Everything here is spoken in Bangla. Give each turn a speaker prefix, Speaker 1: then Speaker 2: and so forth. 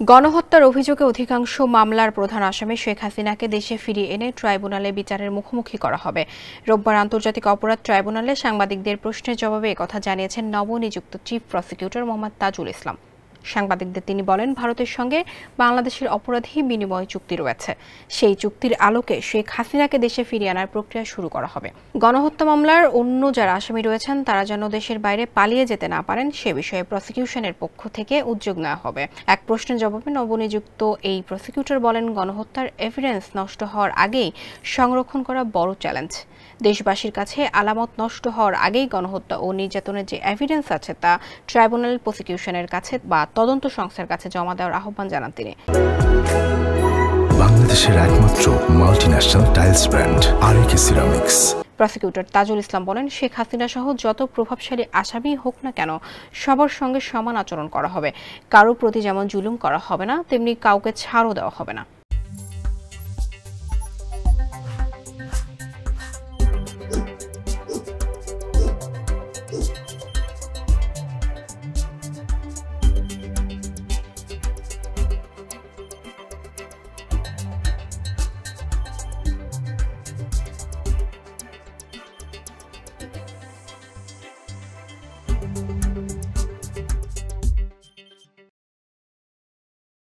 Speaker 1: গণহত্যার অভিযোগে অধিকাংশ মামলার প্রধান আসামি শেখ হাসিনাকে দেশে ফিরিয়ে এনে ট্রাইব্যুনালে বিচারের মুখোমুখি করা হবে। রোববার আন্তর্জাতিক অপরাধ ট্রাইব্যুনালে সাংবাদিকদের প্রশ্নের জবাবে একথা জানিয়েছেন নবনিযুক্ত চিফ প্রসিকিউটর মোহাম্মদ তাজুল ইসলাম। সাংবাদিকদের তিনি বলেন, ভারতের সঙ্গে বাংলাদেশের অপরাধী বিনিময় চুক্তি রয়েছে। সেই চুক্তির আলোকে শেখ হাসিনাকে দেশে ফিরিয়ে আনার প্রক্রিয়া শুরু করা হবে। গণহত্যা মামলার অন্য যারা আসামি রয়েছেন তারা যেন দেশের বাইরে পালিয়ে যেতে না পারেন সে বিষয়ে প্রসিকিউশনের পক্ষ থেকে উদ্যোগ নেওয়া হবে। এক প্রশ্নের জবাবে নবনিযুক্ত এই প্রসিকিউটর বলেন, গণহত্যার এভিডেন্স নষ্ট হওয়ার আগেই সংরক্ষণ করা বড় চ্যালেঞ্জ। দেশবাসীর কাছে আলামত নষ্ট হওয়ার আগেই গণহত্যা ও নির্যাতনের যে এভিডেন্স আছে তা ট্রাইব্যুনাল প্রসিকিউশনের কাছে বা তদন্ত সংস্থার কাছে জমা দেওয়ার আহ্বান জানান তিনি।
Speaker 2: বাংলাদেশের একমাত্র multinational tiles brand RAK ceramics.
Speaker 1: Prosecutor Tajul Islam বলেন, শেখ হাসিনা সহ যত প্রভাবশালী আসামি হোক না কেন সবার সঙ্গে সমান আচরণ করা হবে। কারো প্রতি যেমন জুলুম করা হবে না, তেমনি কাউকে ছাড়ও দেওয়া হবে না।